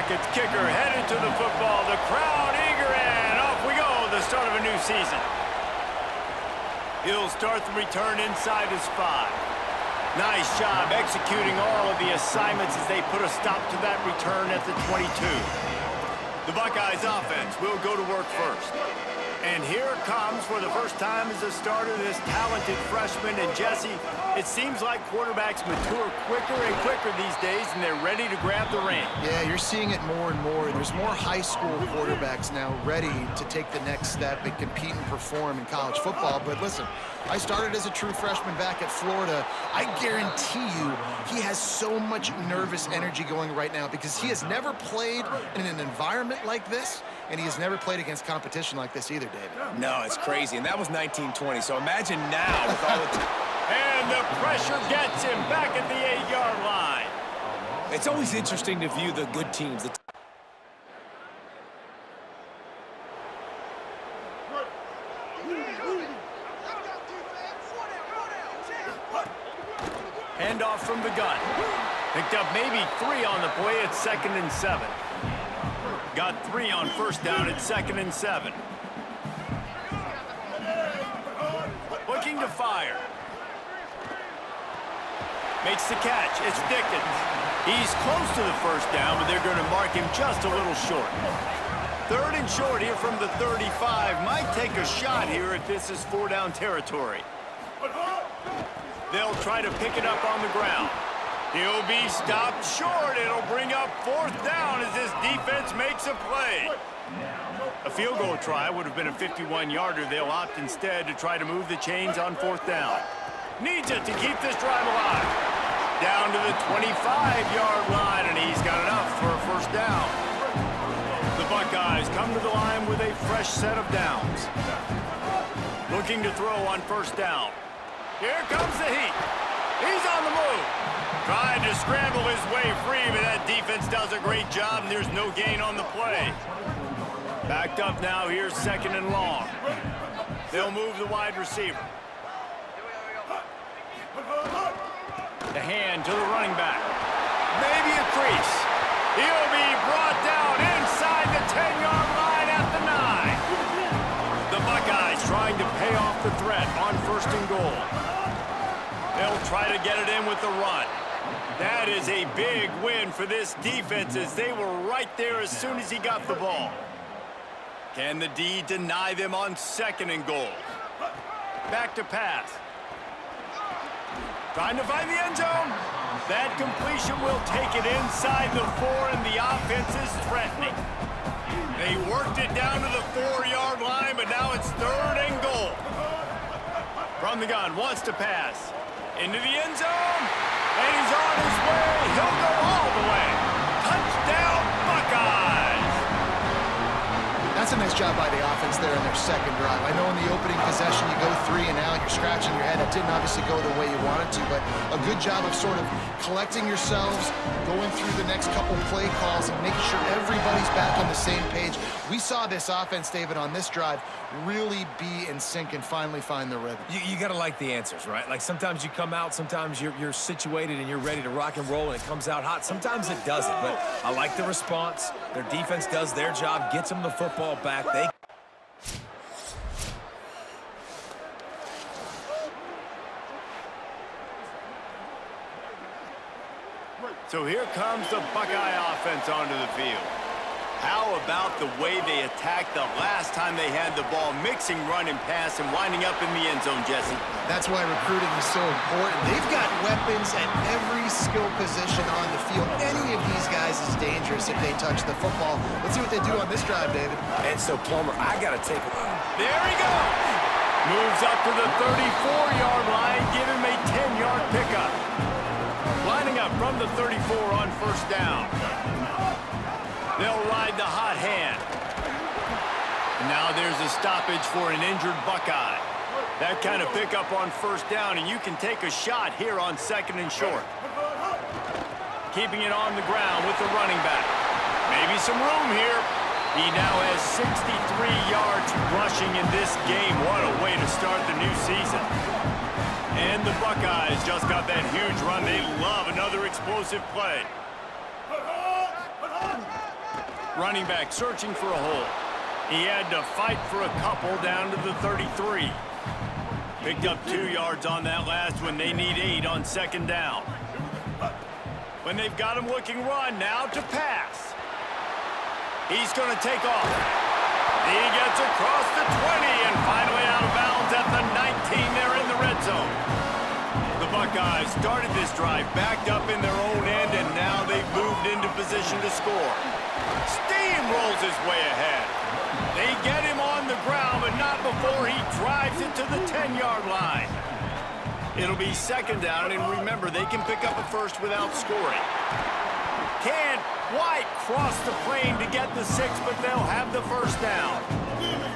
Rockets kicker headed to the football. The crowd eager, and off we go, the start of a new season. He'll start the return inside his 5. Nice job executing all of the assignments as they put a stop to that return at the 22. The Buckeyes offense will go to work first. And here it comes for the first time as a starter, this talented freshman. And Jesse, it seems like quarterbacks mature quicker and quicker these days, and they're ready to grab the reins. Yeah, you're seeing it more and more. There's more high school quarterbacks now ready to take the next step and compete and perform in college football. But listen, I started as a true freshman back at Florida. I guarantee you he has so much nervous energy going right now because he has never played in an environment like this, and he has never played against competition like this either, David. No, it's crazy, and that was 1920, so imagine now with all the... And the pressure gets him back at the 8-yard line. It's always interesting to view the good teams. Handoff from the gun. Picked up maybe 3 on the play at 2nd and 7. Got 3 on first down at 2nd and 7. Looking to fire. Makes the catch. It's Dickens. He's close to the first down, but they're going to mark him just a little short. 3rd and short here from the 35. Might take a shot here if this is 4-down territory. They'll try to pick it up on the ground. He'll be stopped short. It'll bring up 4th down as this defense makes a play. A field goal try would have been a 51-yarder. They'll opt instead to try to move the chains on 4th down. Needs it to keep this drive alive. Down to the 25-yard line, and he's got enough for a first down. The Buckeyes come to the line with a fresh set of downs. Looking to throw on first down. Here comes the heat. He's on the move. Trying to scramble his way free, but that defense does a great job, and there's no gain on the play. Backed up now, here's 2nd and long. They'll move the wide receiver. The hand to the running back. Maybe a crease. He'll be brought down inside the 10-yard line at the 9. The Buckeyes trying to pay off the threat on 1st and goal. They'll try to get it in with the run. That is a big win for this defense as they were right there as soon as he got the ball. Can the D deny them on 2nd and goal? Back to pass. Trying to find the end zone. That completion will take it inside the 4, and the offense is threatening. They worked it down to the 4-yard line, but now it's 3rd and goal. From the gun, wants to pass. Into the end zone, and he's on his way. He'll go all the way. Touchdown, Buckeyes! That's a nice job by the offense there in their 2nd drive. I know in the opening possession you go 3 and out, you're scratching your head. It didn't obviously go the way you wanted to, but a good job of sort of collecting yourselves, going through the next couple play calls and making sure everybody's back on the same page. We saw this offense, David, on this drive really be in sync and finally find the rhythm. You got to like the answers, right? Like sometimes you come out, sometimes you're situated and you're ready to rock and roll and it comes out hot. Sometimes it doesn't, but I like the response. Their defense does their job, gets them the football back. So here comes the Buckeye offense onto the field. How about the way they attacked the last time they had the ball, mixing run and pass and winding up in the end zone, Jesse? That's why recruiting is so important. They've got weapons at every skill position on the field. Any of these guys is dangerous if they touch the football. Let's see what they do on this drive, David. And so, Plummer, I got to take it. There he goes. Moves up to the 34-yard line, give him a 10-yard pickup. Lining up from the 34 on first down. They'll ride the hot hand. And now there's a stoppage for an injured Buckeye. That kind of pickup on first down, and you can take a shot here on 2nd and short. Keeping it on the ground with the running back. Maybe some room here. He now has 63 yards rushing in this game. What a way to start the new season. And the Buckeyes just got that huge run. They love another explosive play. Running back searching for a hole. He had to fight for a couple down to the 33. Picked up 2 yards on that last one. They need 8 on second down. When they've got him looking run, now to pass. He's going to take off. He gets across the 20 and finally out of bounds at the 19. They're in the red zone. The Buckeyes started this drive backed up in their own end, and now they've moved into position to score. Steamrolls his way ahead. They get him on the ground, but not before he drives it to the 10-yard line. It'll be second down, and remember, they can pick up a first without scoring. Can't quite cross the plane to get the 6, but they'll have the first down.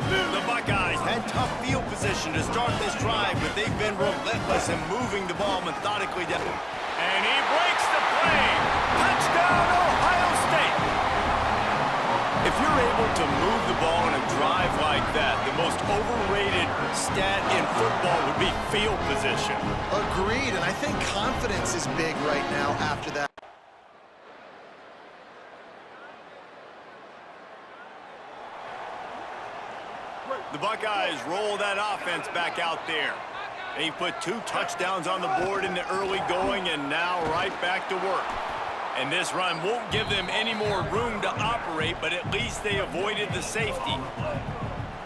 The Buckeyes had tough field position to start this drive, but they've been relentless in moving the ball methodically down. And he breaks the play. Touchdown, Ohio State. If you're able to move the ball in a drive like that, the most overrated stat in football would be field position. Agreed, and I think confidence is big right now after that. The Buckeyes roll that offense back out there. They put 2 touchdowns on the board in the early going and now right back to work. And this run won't give them any more room to operate, but at least they avoided the safety.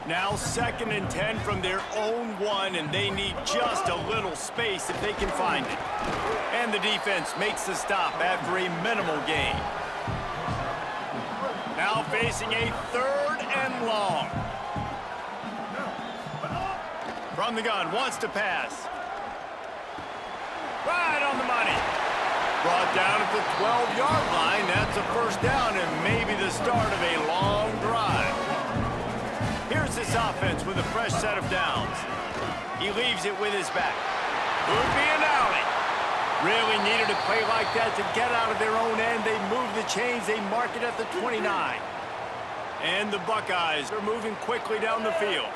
Now 2nd and 10 from their own 1, and they need just a little space if they can find it. And the defense makes the stop after a minimal gain. Now facing a 3rd and long. From the gun, wants to pass. Right on the money. Brought down at the 12-yard line. That's a first down and maybe the start of a long drive. Here's this offense with a fresh set of downs. He leaves it with his back. Could be an alley. Really needed a play like that to get out of their own end. They move the chains. They mark it at the 29. And the Buckeyes are moving quickly down the field.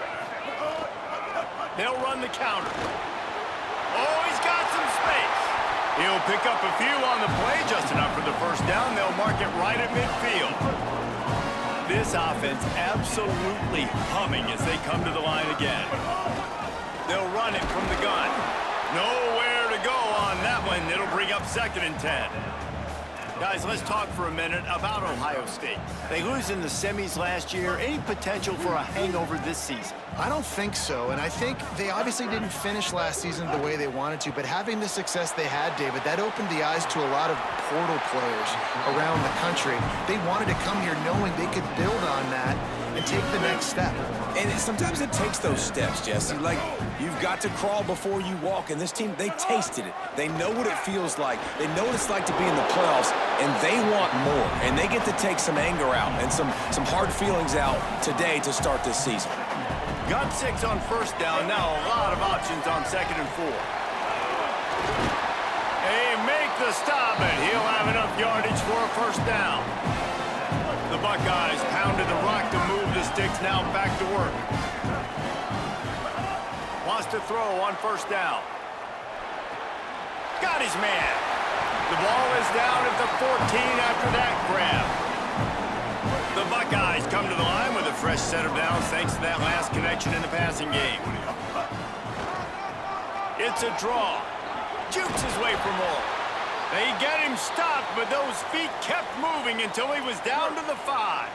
They'll run the counter. Oh, he's got some space. He'll pick up a few on the play, just enough for the first down. They'll mark it right at midfield. This offense absolutely humming as they come to the line again. They'll run it from the gun. Nowhere to go on that one. It'll bring up 2nd and 10. Guys, let's talk for a minute about Ohio State. They lose in the semis last year. Any potential for a hangover this season? I don't think so, and I think they obviously didn't finish last season the way they wanted to, but having the success they had, David, that opened the eyes to a lot of portal players around the country. They wanted to come here knowing they could build on that and take the next step. And sometimes it takes those steps, Jesse. Like, you've got to crawl before you walk, and this team, they tasted it. They know what it feels like. They know what it's like to be in the playoffs, and they want more. And they get to take some anger out and some hard feelings out today to start this season. Got 6 on first down. Now a lot of options on 2nd and 4. They make the stop, and he'll have enough yardage for a first down. The Buckeyes pounded the rock to move the sticks. Now back to work. Wants to throw on first down. Got his man. The ball is down at the 14 after that grab. The Buckeyes come to the line with a fresh set of downs thanks to that last connection in the passing game. It's a draw. Jukes his way for more. They get him stopped, but those feet kept moving until he was down to the 5.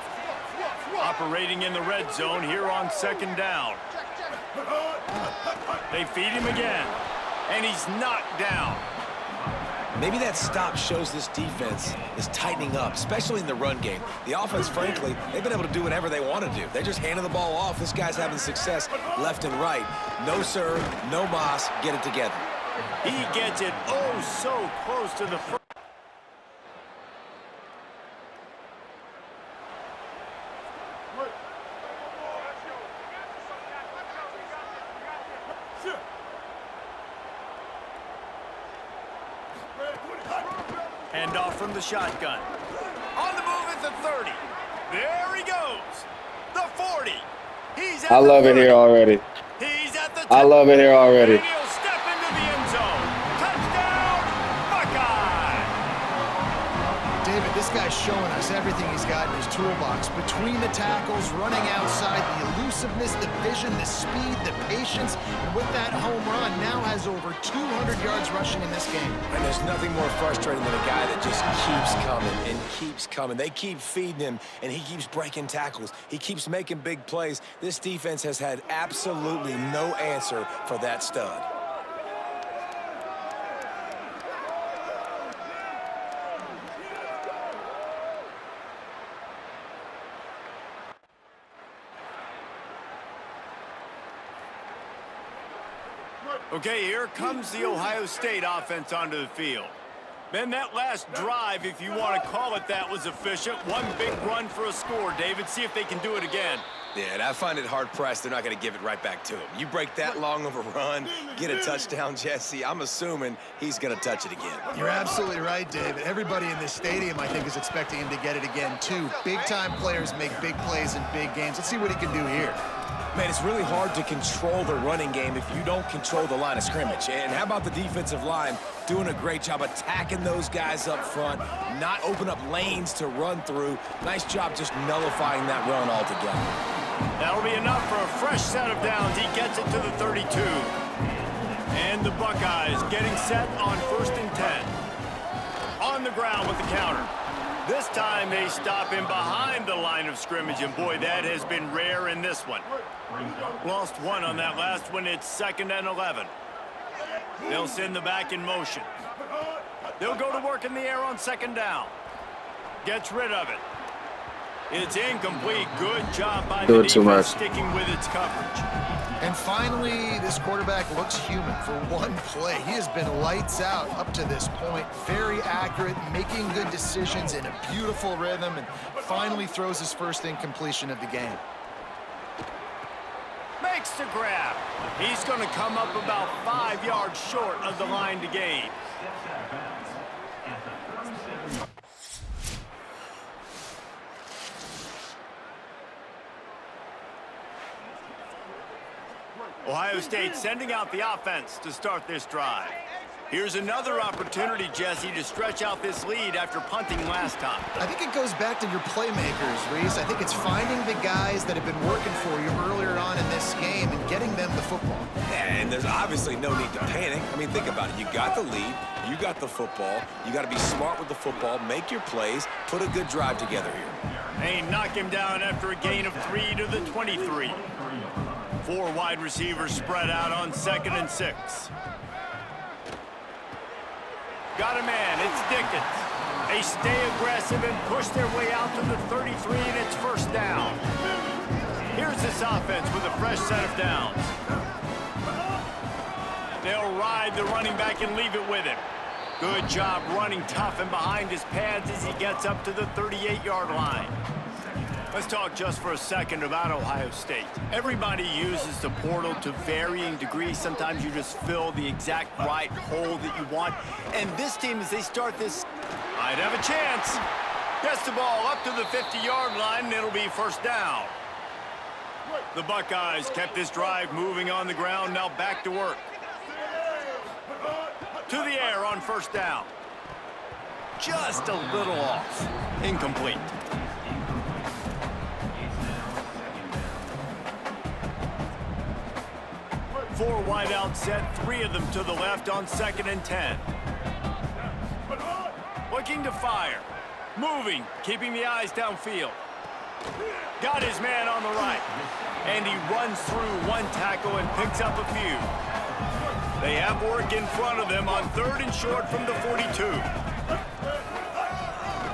Operating in the red zone here on 2nd down. They feed him again, and he's knocked down. Maybe that stop shows this defense is tightening up, especially in the run game. The offense, frankly, they've been able to do whatever they want to do. They're just handing the ball off. This guy's having success left and right. No sir, no boss, get it together. He gets it oh so close to the front. Hand off from the shotgun. On the move at the 30. There he goes. The 40. He's at I love it here already. He's at the 10. I love it here already. And he'll step into the end zone. Touchdown, Buckeye! David, this guy's showing us everything everything he's got in his toolbox. Between the tackles, running outside, the elusiveness, the vision, the speed, the patience, and with that home run, now has over 200 yards rushing in this game. And there's nothing more frustrating than a guy that just keeps coming and keeps coming. They keep feeding him, and he keeps breaking tackles. He keeps making big plays. This defense has had absolutely no answer for that stud. Okay, here comes the Ohio State offense onto the field. Man, that last drive, if you want to call it that, was efficient. One big run for a score, David. See if they can do it again. Yeah, and I find it hard-pressed they're not going to give it right back to him. You break that long of a run, get a touchdown, Jesse, I'm assuming he's going to touch it again. You're absolutely right, David. Everybody in this stadium, I think, is expecting him to get it again, too. Big-time players make big plays in big games. Let's see what he can do here. Man, it's really hard to control the running game if you don't control the line of scrimmage. And how about the defensive line doing a great job attacking those guys up front, not open up lanes to run through. Nice job just nullifying that run altogether. That'll be enough for a fresh set of downs. He gets it to the 32. And the Buckeyes getting set on 1st and 10. On the ground with the counter. This time they stop him behind the line of scrimmage, and boy, that has been rare in this one. Lost one on that last one. It's 2nd and 11. They'll send the back in motion. They'll go to work in the air on 2nd down. Gets rid of it. It's incomplete. Good job by the defense sticking with its coverage. And finally, this quarterback looks human for one play. He has been lights out up to this point. Very accurate, making good decisions in a beautiful rhythm, and finally throws his first incompletion of the game. Makes the grab. He's going to come up about 5 yards short of the line to gain. Ohio State sending out the offense to start this drive. Here's another opportunity, Jesse, to stretch out this lead after punting last time. I think it goes back to your playmakers, Reese. I think it's finding the guys that have been working for you earlier on in this game and getting them the football. Yeah, and there's obviously no need to panic. I mean, think about it. You got the lead. You got the football. You got to be smart with the football, make your plays, put a good drive together here. They knock him down after a gain of 3 to the 23. 4 wide receivers spread out on 2nd and 6. Got a man, it's Dickens. They stay aggressive and push their way out to the 33, and it's 1st down. Here's this offense with a fresh set of downs. They'll ride the running back and leave it with him. Good job running tough and behind his pads as he gets up to the 38-yard line. Let's talk just for a second about Ohio State. Everybody uses the portal to varying degrees. Sometimes you just fill the exact right hole that you want. And this team, as they start this, might have a chance. Gets the ball up to the 50-yard line, and it'll be 1st down. The Buckeyes kept this drive moving on the ground. Now back to work. To the air on 1st down. Just a little off. Incomplete. 4 wide out set, 3 of them to the left on 2nd and 10. Looking to fire. Moving, keeping the eyes downfield. Got his man on the right. And he runs through 1 tackle and picks up a few. They have work in front of them on 3rd and short from the 42.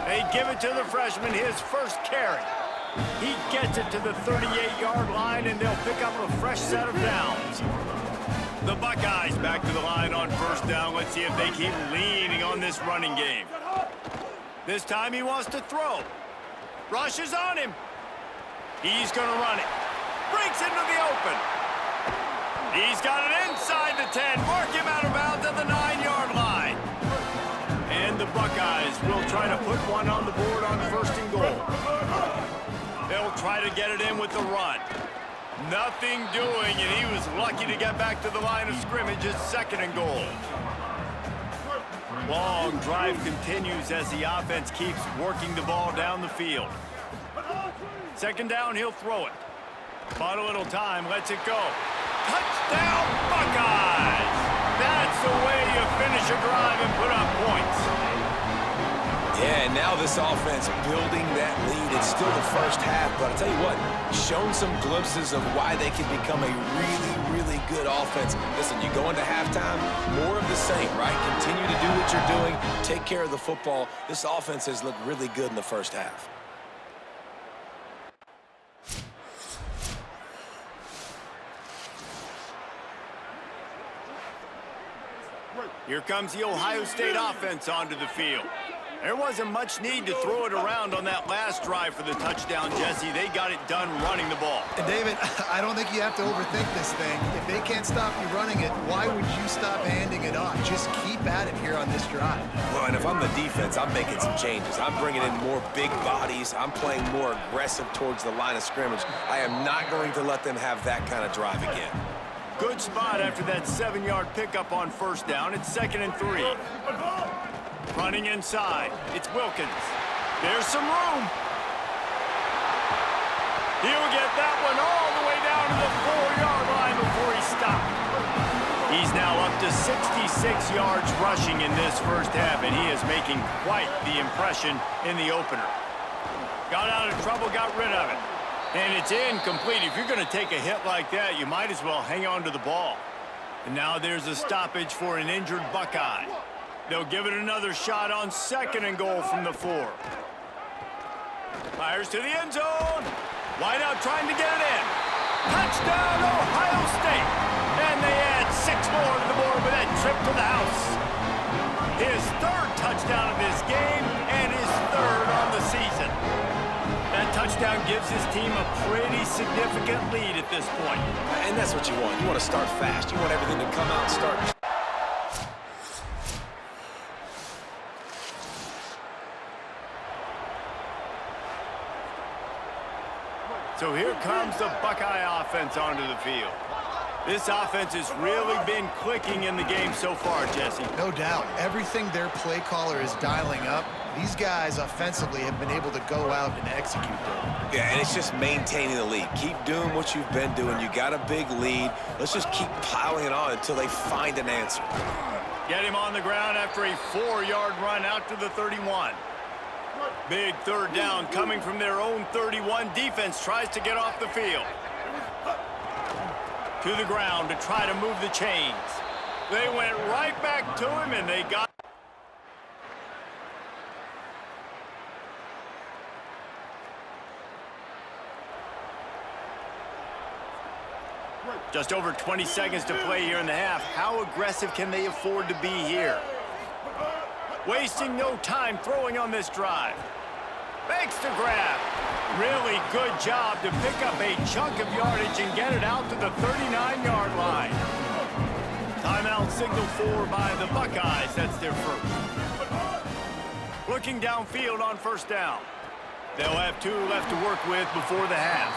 They give it to the freshman, his first carry. He gets it to the 38-yard line, and they'll pick up a fresh set of downs. The Buckeyes back to the line on 1st down. Let's see if they keep leaning on this running game. This time he wants to throw. Rushes on him. He's going to run it. Breaks into the open. He's got it inside the 10. Mark him out of bounds at the 9-yard line. And the Buckeyes will try to put one on the board on 1st and goal. They'll try to get it in with the run. Nothing doing, and he was lucky to get back to the line of scrimmage. It's 2nd and goal. Long drive continues as the offense keeps working the ball down the field. Second down, he'll throw it. Bought a little time, lets it go. Touchdown, Buckeyes! That's the way you finish a drive and put up points. Yeah, and now this offense building that lead. It's still the first half, but I'll tell you what, shown some glimpses of why they can become a really, really good offense. Listen, you go into halftime, more of the same, right? Continue to do what you're doing, take care of the football. This offense has looked really good in the first half. Here comes the Ohio State offense onto the field. There wasn't much need to throw it around on that last drive for the touchdown, Jesse. They got it done running the ball. And David, I don't think you have to overthink this thing. If they can't stop you running it, why would you stop handing it off? Just keep at it here on this drive. Well, and if I'm the defense, I'm making some changes. I'm bringing in more big bodies. I'm playing more aggressive towards the line of scrimmage. I am not going to let them have that kind of drive again. Good spot after that 7-yard pickup on first down. It's 2nd and 3. Running inside. It's Wilkins. There's some room. He'll get that one all the way down to the 4-yard line before he stopped. He's now up to 66 yards rushing in this first half, and he is making quite the impression in the opener. Got out of trouble, got rid of it. And it's incomplete. If you're going to take a hit like that, you might as well hang on to the ball. And now there's a stoppage for an injured Buckeye. They'll give it another shot on 2nd and goal from the 4. Fires to the end zone. Wide out trying to get it in. Touchdown, Ohio State. And they add 6 more to the board with that trip to the house. His 3rd touchdown of this game and his 3rd on the season. That touchdown gives his team a pretty significant lead at this point. And that's what you want. You want to start fast. You want everything to come out and start. So here comes the Buckeye offense onto the field. This offense has really been clicking in the game so far, Jesse. No doubt. Everything their play caller is dialing up, these guys offensively have been able to go out and execute them. Yeah, and it's just maintaining the lead. Keep doing what you've been doing. You got a big lead. Let's just keep piling it on until they find an answer. Get him on the ground after a 4-yard run out to the 31. Big 3rd down coming from their own 31. Defense tries to get off the field. To the ground to try to move the chains. They went right back to him, and they got... Just over 20 seconds to play here in the half. How aggressive can they afford to be here? Wasting no time throwing on this drive. Makes the grab. Really good job to pick up a chunk of yardage and get it out to the 39-yard line. Timeout signal for by the Buckeyes. That's their first. Looking downfield on first down. They'll have 2 left to work with before the half.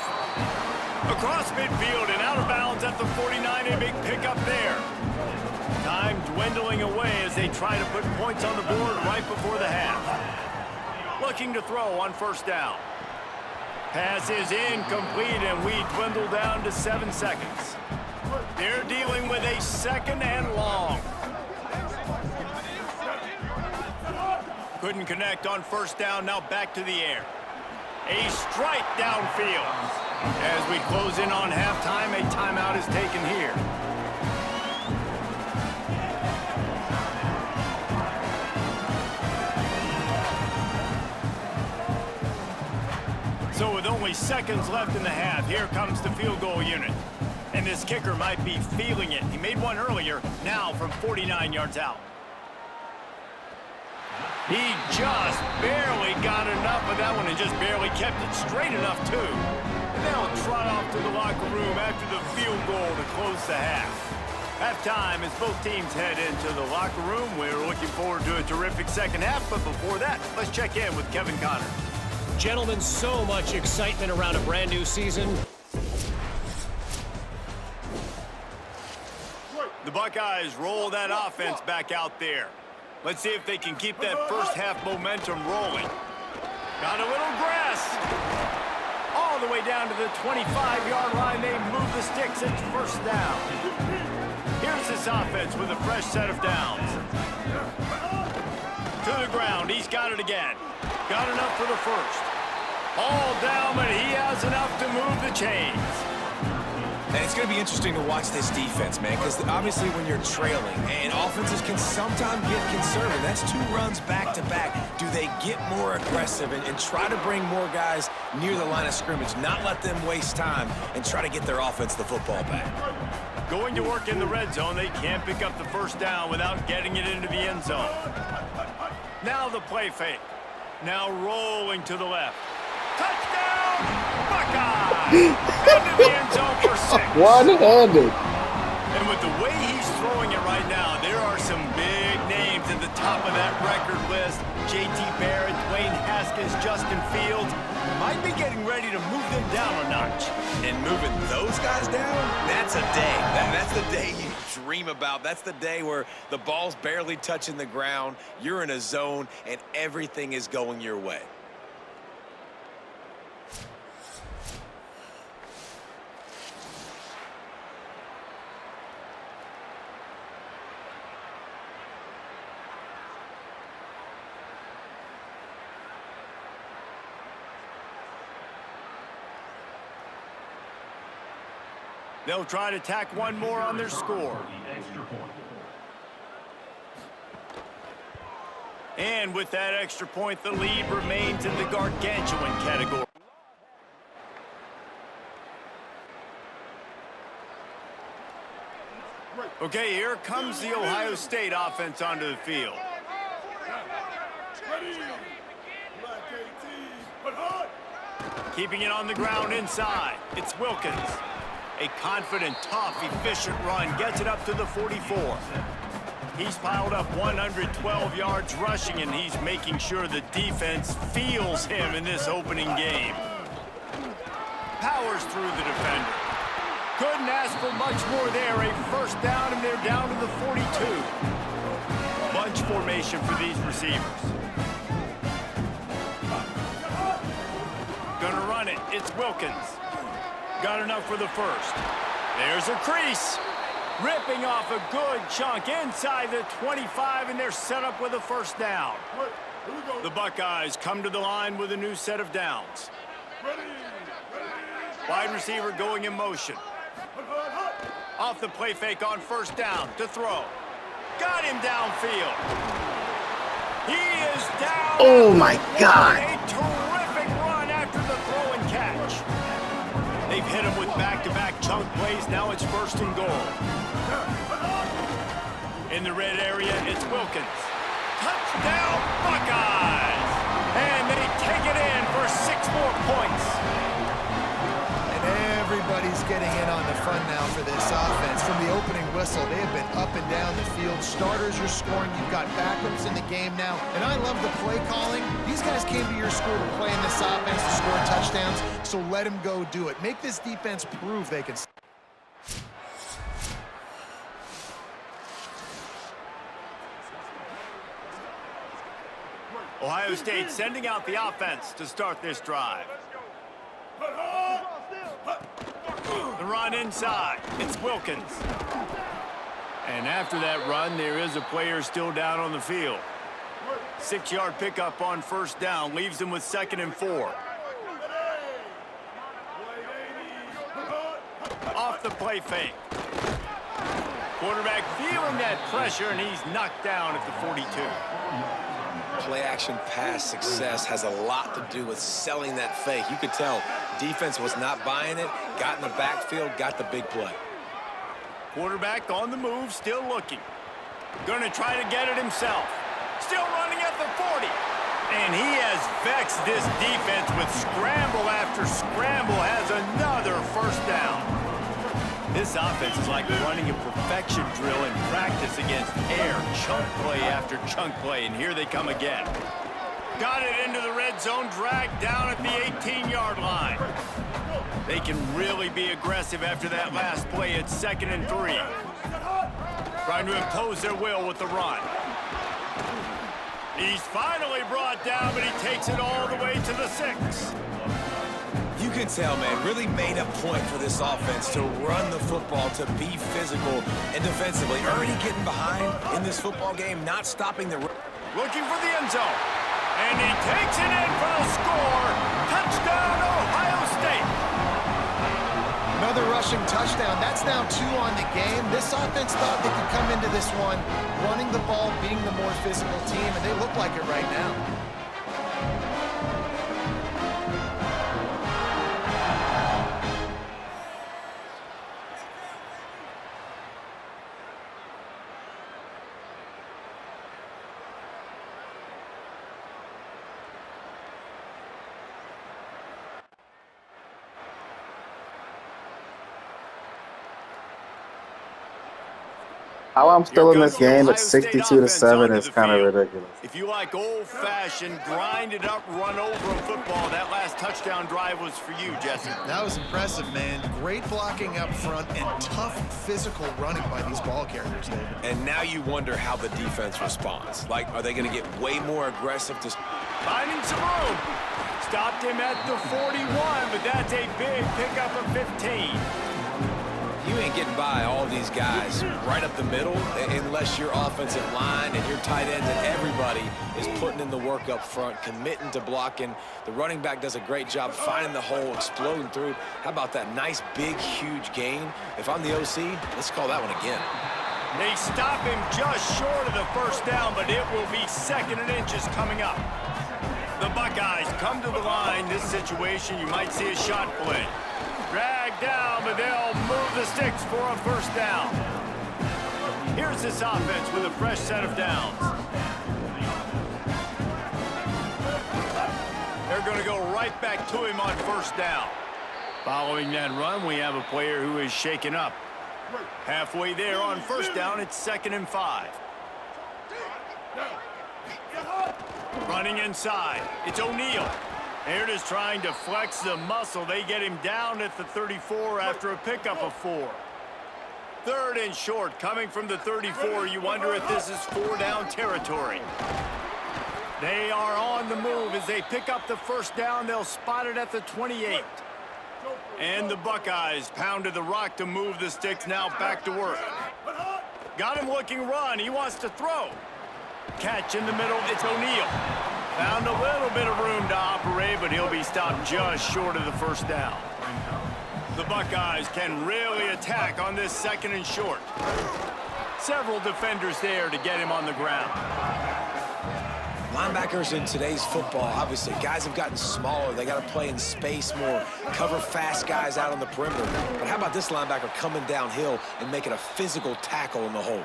Across midfield and out of bounds at the 49, a big pickup there. Time dwindling away as they try to put points on the board right before the half. Looking to throw on first down. Pass is incomplete, and we dwindle down to 7 seconds. They're dealing with a 2nd and long. Couldn't connect on first down, now back to the air. A strike downfield. As we close in on halftime, a timeout is taken here. So with only seconds left in the half, here comes the field goal unit. And this kicker might be feeling it. He made one earlier, now from 49 yards out. He just barely got enough of that one and just barely kept it straight enough, too. And they'll trot off to the locker room after the field goal to close the half. Halftime as both teams head into the locker room. We're looking forward to a terrific second half, but before that, let's check in with Kevin Connors. Gentlemen, so much excitement around a brand new season. The Buckeyes roll that offense back out there. Let's see if they can keep that first half momentum rolling. Got a little grass. All the way down to the 25-yard line. They move the sticks. It's first down. Here's this offense with a fresh set of downs. To the ground. He's got it again. Got enough for the first. All down, but he has enough to move the chains. And it's going to be interesting to watch this defense, man, because obviously when you're trailing, and offenses can sometimes get conservative. That's 2 runs back-to-back. Do they get more aggressive and try to bring more guys near the line of scrimmage, not let them waste time, and try to get their offense the football back? Going to work in the red zone, they can't pick up the first down without getting it into the end zone. Now the play fake. Now rolling to the left. Touchdown, Buckeyes! Into the end zone for 6. One-handed. And with the way he's throwing it right now, there are some big names at the top of that record list. J.T. Barrett, Dwayne Haskins, Justin Fields. Might be getting ready to move them down a notch. And moving those guys down, that's a day. That's the day you dream about. That's the day where the ball's barely touching the ground, you're in a zone, and everything is going your way. They'll try to tack one more on their score. And with that extra point, the lead remains in the gargantuan category. Okay, here comes the Ohio State offense onto the field. Keeping it on the ground inside. It's Wilkins. A confident, tough, efficient run gets it up to the 44. He's piled up 112 yards rushing, and he's making sure the defense feels him in this opening game. Powers through the defender. Couldn't ask for much more there. A first down, and they're down to the 42. Bunch formation for these receivers. Gonna run it. It's Wilkins. Got enough for the first. There's a crease. Ripping off a good chunk inside the 25, and they're set up with a first down. The Buckeyes come to the line with a new set of downs. Wide receiver going in motion. Off the play fake on first down to throw. Got him downfield. He is down. Oh, my God. A terrific run after the throw and catch. They've hit him with back-to-back chunk plays. Now it's first and goal. In the red area, it's Wilkins. Touchdown, Buckeyes! And they take it in for 6 more points. And everybody's getting in on the fun now for this offense. From the opening whistle, they have been up and down the field. Starters are scoring. You've got backups in the game now. And I love the play calling. These guys came to your school to play in this offense to score touchdowns, so let them go do it. Make this defense prove they can. Ohio State sending out the offense to start this drive. The run inside. It's Wilkins. And after that run, there is a player still down on the field. 6-yard pickup on first down leaves them with 2nd and 4. Off the play fake. Quarterback feeling that pressure, and he's knocked down at the 42. Play-action pass success has a lot to do with selling that fake. You could tell defense was not buying it, got in the backfield, got the big play. Quarterback on the move, still looking. Gonna try to get it himself. Still running at the 40. And he has vexed this defense with scramble after scramble, has another first down. This offense is like running a perfection drill in practice against air. Chunk play after chunk play, and here they come again. Got it into the red zone, dragged down at the 18-yard line. They can really be aggressive after that last play. It's 2nd and 3. Trying to impose their will with the run. He's finally brought down, but he takes it all the way to the 6. You can tell, man, really made a point for this offense to run the football, to be physical and defensively. Already getting behind in this football game, not stopping the... Looking for the end zone. And he takes it in for the score. Touchdown, Ohio State. Another rushing touchdown. That's now 2 on the game. This offense thought they could come into this one running the ball, being the more physical team, and they look like it right now. How I'm still in this game at 62-7 is kind of ridiculous. If you like old-fashioned, grinded-up, run-over football, that last touchdown drive was for you, Jesse. That was impressive, man. Great blocking up front and tough physical running by these ball carriers, David. And now you wonder how the defense responds. Like, are they going to get way more aggressive to... Finding some room. Stopped him at the 41, but that's a big pickup of 15. You ain't getting by all these guys right up the middle unless your offensive line and your tight ends and everybody is putting in the work up front, committing to blocking. The running back does a great job finding the hole, exploding through. How about that nice, big, huge gain? If I'm the OC, let's call that one again. They stop him just short of the first down, but it will be 2nd and inches coming up. The Buckeyes come to the line. This situation, you might see a shot play. Dragged down, but they'll move the sticks for a first down. Here's this offense with a fresh set of downs. They're going to go right back to him on first down. Following that run, we have a player who is shaken up. Halfway there on first down, it's 2nd and 5. Running inside, it's O'Neal. They're just trying to flex the muscle. They get him down at the 34 after a pickup of 4. 3rd and short coming from the 34. You wonder if this is 4-down territory. They are on the move. As they pick up the first down, they'll spot it at the 28. And the Buckeyes pounded the rock to move the sticks, now back to work. Got him looking run. He wants to throw. Catch in the middle. It's O'Neal. Found a little bit of room to operate, but he'll be stopped just short of the first down. The Buckeyes can really attack on this 2nd and short. Several defenders there to get him on the ground. Linebackers in today's football, obviously, guys have gotten smaller. They got to play in space more, cover fast guys out on the perimeter. But how about this linebacker coming downhill and making a physical tackle in the hole?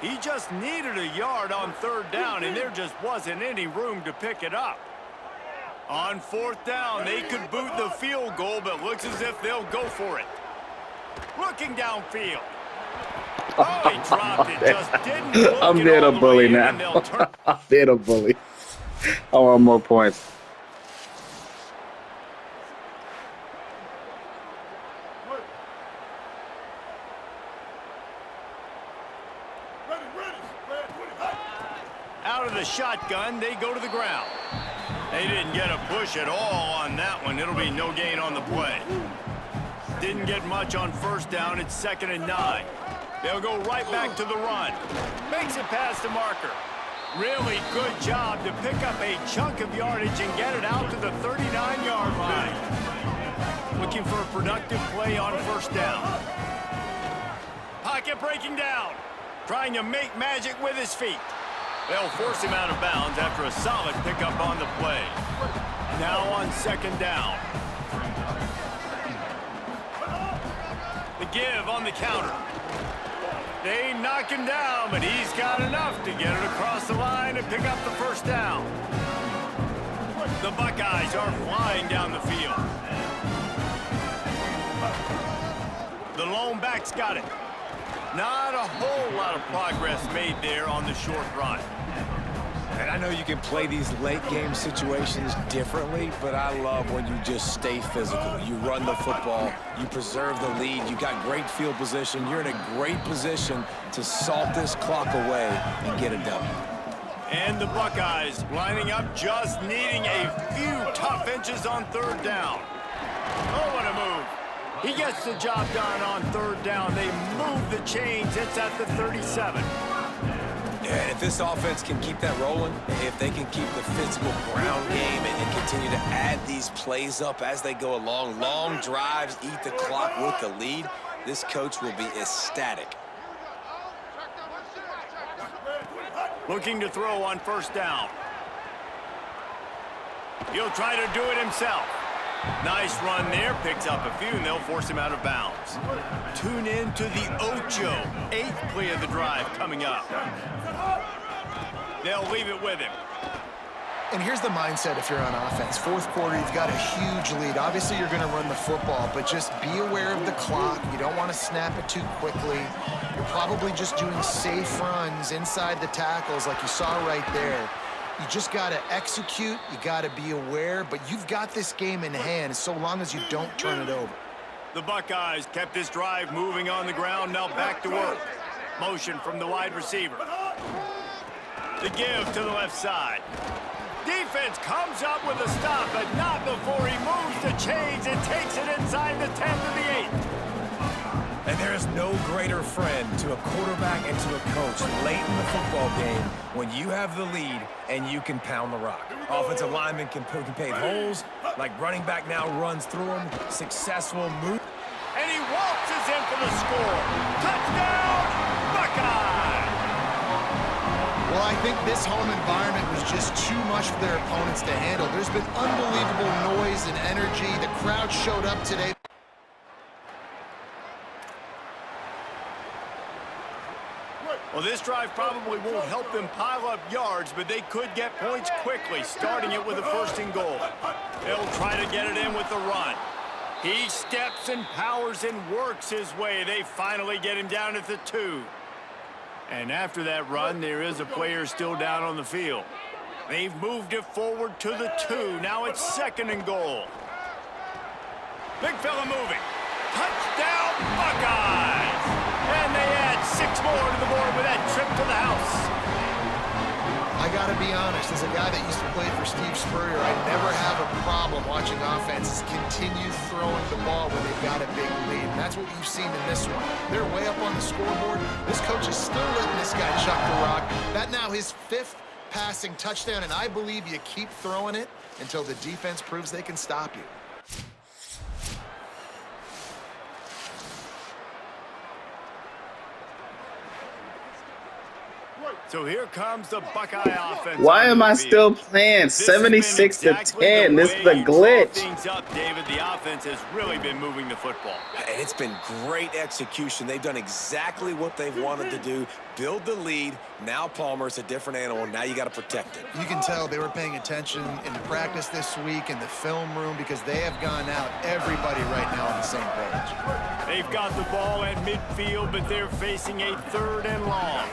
He just needed a yard on 3rd down, and there just wasn't any room to pick it up. On 4th down, they could boot the field goal, but looks as if they'll go for it. Looking downfield. Oh, he dropped it. Just didn't look I'm it being all a the bully way in, now. and they'll turn. I'm being a bully. I want more points. Out of the shotgun, they go to the ground. They didn't get a push at all on that one. It'll be no gain on the play. Didn't get much on first down. It's 2nd and 9. They'll go right back to the run. Makes it past the marker. Really good job to pick up a chunk of yardage and get it out to the 39-yard line. Looking for a productive play on first down. Pocket breaking down. Trying to make magic with his feet. They'll force him out of bounds after a solid pickup on the play. Now on 2nd down. The give on the counter. They knock him down, but he's got enough to get it across the line and pick up the first down. The Buckeyes are flying down the field. The lone back's got it. Not a whole lot of progress made there on the short run. And I know you can play these late-game situations differently, but I love when you just stay physical. You run the football, you preserve the lead, you got great field position, you're in a great position to salt this clock away and get a W. And the Buckeyes lining up, just needing a few tough inches on third down. Oh, what a move. He gets the job done on third down. They move the chains. It's at the 37. And if this offense can keep that rolling, if they can keep the physical ground game and continue to add these plays up as they go along, long drives, eat the clock with the lead, this coach will be ecstatic. Looking to throw on first down. He'll try to do it himself. Nice run there, picks up a few, and they'll force him out of bounds. Tune in to the Ocho, 8th play of the drive coming up. They'll leave it with him. And here's the mindset if you're on offense. Fourth quarter, you've got a huge lead. Obviously, you're going to run the football, but just be aware of the clock. You don't want to snap it too quickly. You're probably just doing safe runs inside the tackles like you saw right there. You just got to execute. You got to be aware, but you've got this game in hand so long as you don't turn it over. The Buckeyes kept this drive moving on the ground. Now back to work. Motion from the wide receiver. The give to the left side. Defense comes up with a stop, but not before he moves the chains and takes it inside the 10 to the 8. And there is no greater friend to a quarterback and to a coach late in the football game when you have the lead and you can pound the rock. Offensive linemen can pave holes, like running back now runs through them. Successful move. And he waltzes in for the score. Touchdown, Buckeyes! Well, I think this home environment was just too much for their opponents to handle. There's been unbelievable noise and energy. The crowd showed up today. Well, this drive probably won't help them pile up yards, but they could get points quickly, starting it with a 1st and goal. They'll try to get it in with the run. He steps and powers and works his way. They finally get him down at the 2. And after that run, there is a player still down on the field. They've moved it forward to the 2. Now it's 2nd and goal. Big fella moving. Touchdown, Buckeyes! And they add 6 more to the board with that trip to the house. I got to be honest, as a guy that used to play for Steve Spurrier, I never have a problem watching offenses continue throwing the ball when they've got a big lead. And that's what you've seen in this one. They're way up on the scoreboard. This coach is still letting this guy chuck the rock. That now his 5th passing touchdown, and I believe you keep throwing it until the defense proves they can stop you. So here comes the Buckeye offense. Why am I still playing 76 to 10? This is a glitch. Things up, David. The offense has really been moving the football. And it's been great execution. They've done exactly what they've wanted to do. Build the lead. Now Palmer's a different animal. Now you got to protect it. You can tell they were paying attention in practice this week in the film room because they have gone out, everybody right now on the same page. They've got the ball at midfield, but they're facing a 3rd and long.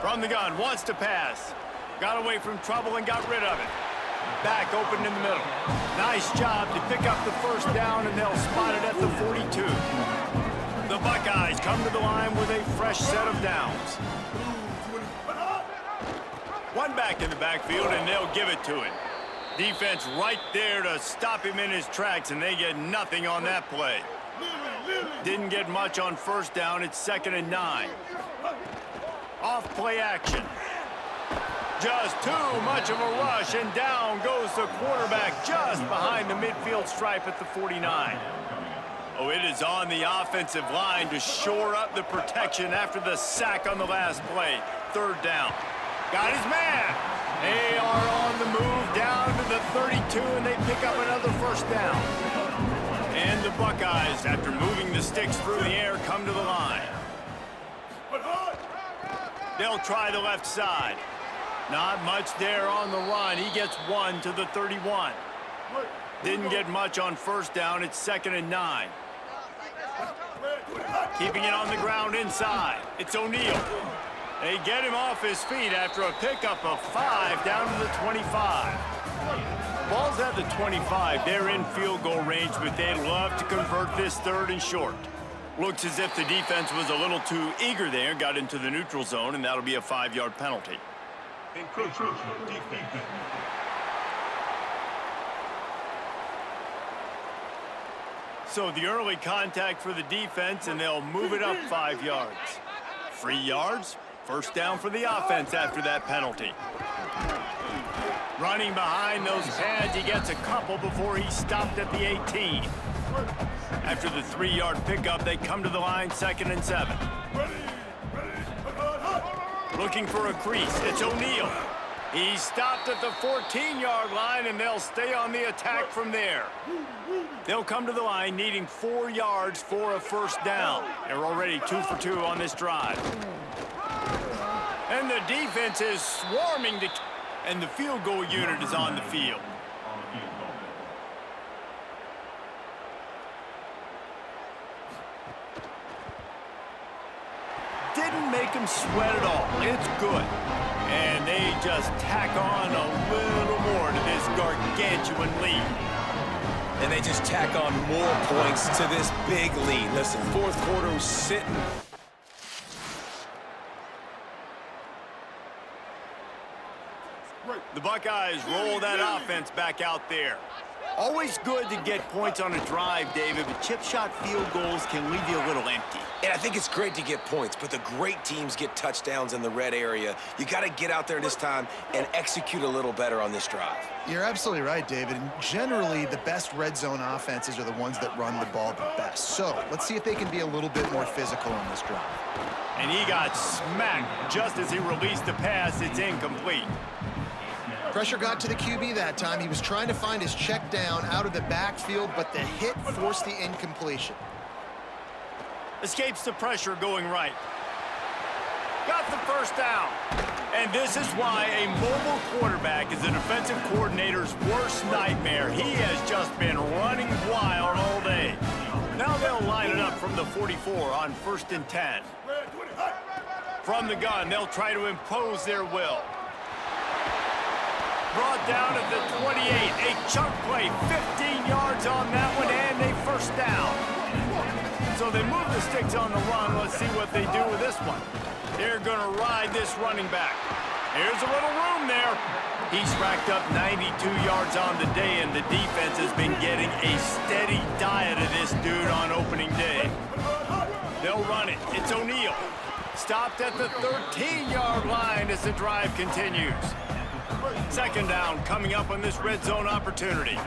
From the gun, wants to pass. Got away from trouble and got rid of it. Back open in the middle. Nice job to pick up the 1st down, and they'll spot it at the 42. The Buckeyes come to the line with a fresh set of downs. One back in the backfield, and they'll give it to him. Defense right there to stop him in his tracks, and they get nothing on that play. Didn't get much on 1st down. It's 2nd and 9. Off play action. Just too much of a rush, and down goes the quarterback just behind the midfield stripe at the 49. Oh, it is on the offensive line to shore up the protection after the sack on the last play. 3rd down. Got his man. They are on the move down to the 32, and they pick up another 1st down. And the Buckeyes, after moving the sticks through the air, come to the line. They'll try the left side. Not much there on the run. He gets 1 to the 31. Didn't get much on 1st down. It's 2nd and 9. Keeping it on the ground inside. It's O'Neal. They get him off his feet after a pickup of 5 down to the 25. Ball's at the 25. They're in field goal range, but they'd love to convert this 3rd and short. Looks as if the defense was a little too eager there, got into the neutral zone, and that'll be a 5-yard penalty. Encroachment defense. So the early contact for the defense, and they'll move it up 5 yards. 3 yards, first down for the offense after that penalty. Running behind those pads, he gets a couple before he stopped at the 18. After the 3-yard pickup, they come to the line, 2nd and 7. Looking for a crease, it's O'Neal. He stopped at the 14-yard line, and they'll stay on the attack from there. They'll come to the line needing 4 yards for a first down. They're already 2 for 2 on this drive. And the defense is swarming to... And the field goal unit is on the field. Didn't make him sweat at all. It's good. And they just tack on a little more to this gargantuan lead. And they just tack on more points to this big lead. Listen, fourth quarter was sitting. The Buckeyes roll that offense back out there. Always good to get points on a drive, David, but chip shot field goals can leave you a little empty. And I think it's great to get points, but the great teams get touchdowns in the red area. You got to get out there this time and execute a little better on this drive. You're absolutely right, David. And generally, the best red zone offenses are the ones that run the ball the best. So let's see if they can be a little bit more physical on this drive. And he got smacked just as he released the pass. It's incomplete. Pressure got to the QB that time. He was trying to find his check down out of the backfield, but the hit forced the incompletion. Escapes the pressure going right. Got the first down. And this is why a mobile quarterback is a defensive coordinator's worst nightmare. He has just been running wild all day. Now they'll line it up from the 44 on 1st and 10. From the gun, they'll try to impose their will. Brought down at the 28, a chunk play, 15 yards on that one, and a first down. So they move the sticks on the run. Let's see what they do with this one. They're going to ride this running back. Here's a little room there. He's racked up 92 yards on the day, and the defense has been getting a steady diet of this dude on opening day. They'll run it. It's O'Neal. Stopped at the 13-yard line as the drive continues. 2nd down coming up on this red zone opportunity.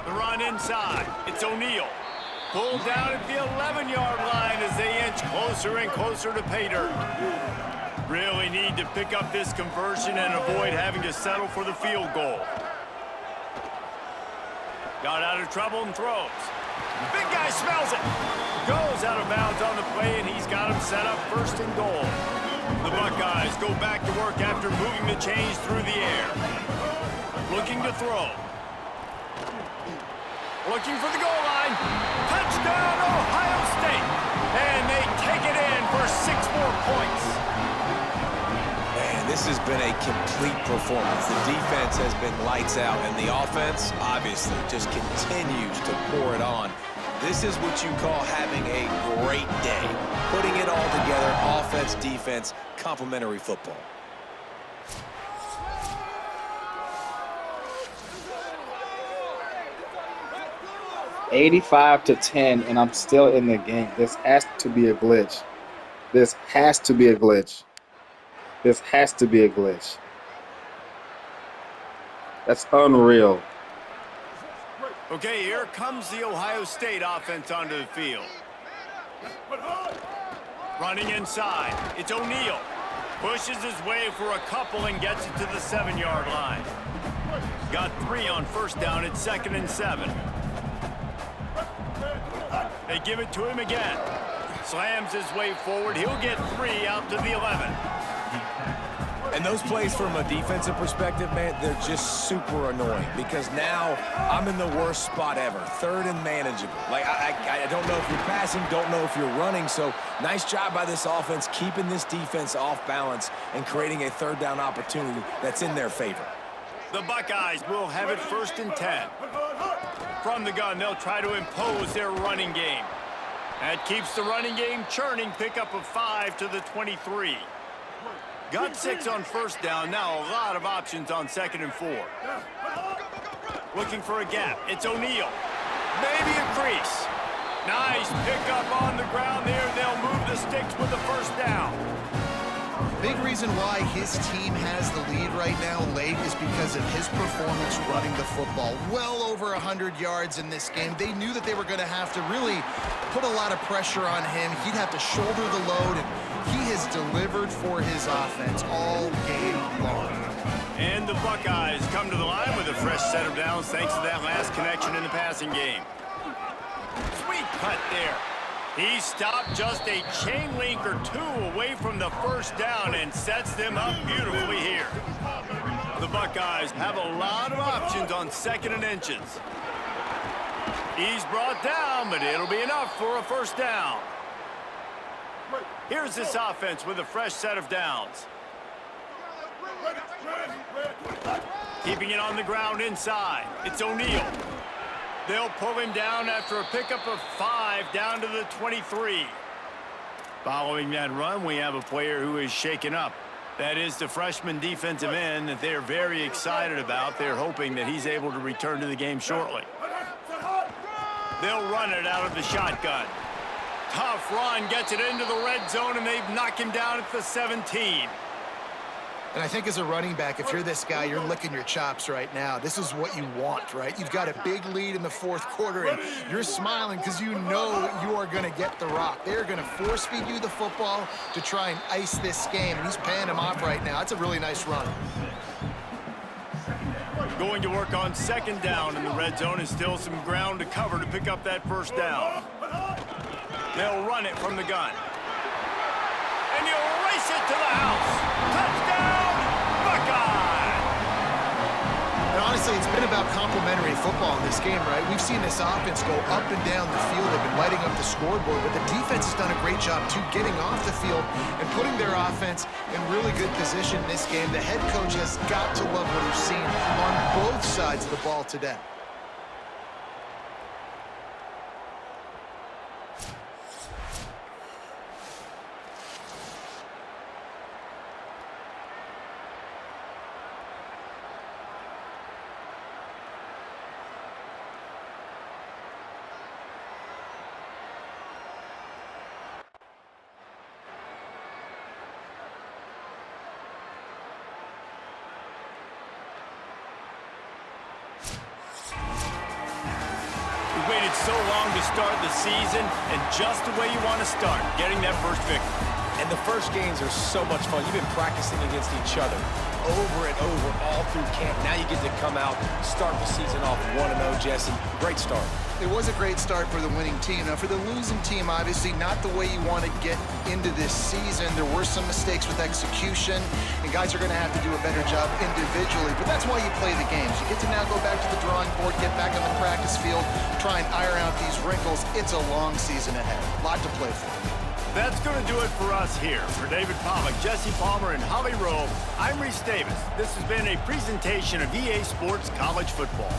The run inside. It's O'Neal. Pulled down at the 11-yard line as they inch closer and closer to pay dirt. Really need to pick up this conversion and avoid having to settle for the field goal. Got out of trouble and throws. Big guy smells it. Goes out of bounds on the play, and he's got him set up 1st and goal. The Buckeyes go back to work after moving the chains through the air. Looking to throw. Looking for the goal line. Touchdown, Ohio State. And they take it in for 6 more points. Man, this has been a complete performance. The defense has been lights out, and the offense, obviously, just continues to pour it on. This is what you call having a great day. Putting it all together, offense, defense, complementary football. $85-10, and I'm still in the game. This has to be a glitch. This has to be a glitch. This has to be a glitch. That's unreal. Okay, here comes the Ohio State offense onto the field. Running inside. It's O'Neal. Pushes his way for a couple and gets it to the 7-yard line. Got 3 on 1st down. It's 2nd and 7. They give it to him again. Slams his way forward. He'll get 3 out to the 11. And those plays from a defensive perspective, man, they're just super annoying because now I'm in the worst spot ever, 3rd and manageable. Like, I don't know if you're passing, don't know if you're running, so nice job by this offense keeping this defense off balance and creating a 3rd down opportunity that's in their favor. The Buckeyes will have it 1st and 10. From the gun, they'll try to impose their running game. That keeps the running game churning. Pickup of 5 to the 23. Got 6 on first down. Now a lot of options on 2nd and 4. Looking for a gap. It's O'Neal. Maybe a crease. Nice pickup on the ground there. They'll move the sticks with the first down. Big reason why his team has the lead right now late is because of his performance running the football. Well over 100 yards in this game. They knew that they were going to have to really put a lot of pressure on him. He'd have to shoulder the load, and he has delivered for his offense all game long. And the Buckeyes come to the line with a fresh set of downs thanks to that last connection in the passing game. Sweet cut there. He stopped just a chain link or 2 away from the first down and sets them up beautifully here. The Buckeyes have a lot of options on 2nd and inches. He's brought down, but it'll be enough for a first down. Here's this offense with a fresh set of downs. Keeping it on the ground inside. It's O'Neal. They'll pull him down after a pickup of 5 down to the 23. Following that run, we have a player who is shaken up. That is the freshman defensive end that they're very excited about. They're hoping that he's able to return to the game shortly. They'll run it out of the shotgun. Tough run, gets it into the red zone, and they knock him down at the 17. And I think as a running back, if you're this guy, you're licking your chops right now. This is what you want, right? You've got a big lead in the 4th quarter, and you're smiling because you know you are going to get the rock. They're going to force feed you the football to try and ice this game, and he's paying him off right now. That's a really nice run. Going to work on 2nd down in the red zone, and still some ground to cover to pick up that first down. They'll run it from the gun. And you'll race it to the house. Touchdown, Buckeye! And honestly, it's been about complementary football in this game, right? We've seen this offense go up and down the field. They've been lighting up the scoreboard, but the defense has done a great job, too, getting off the field and putting their offense in really good position in this game. The head coach has got to love what he's seen on both sides of the ball today. Waited so long to start the season, and just the way you want to start, getting that first victory. And the first games are so much fun. You've been practicing against each other over and over all through camp. Now you get to come out, start the season off 1-0, Jesse. Great start. It was a great start for the winning team. Now, for the losing team, obviously not the way you want to get into this season. There were some mistakes with execution, and guys are going to have to do a better job individually. But that's why you play the games. You get to now go back to the drawing board, get back on the practice field, try and iron out these wrinkles. It's a long season ahead. A lot to play for. That's going to do it for us here. For David Pollack, Jesse Palmer, and Holly Rowe, I'm Reese Davis. This has been a presentation of EA Sports College Football.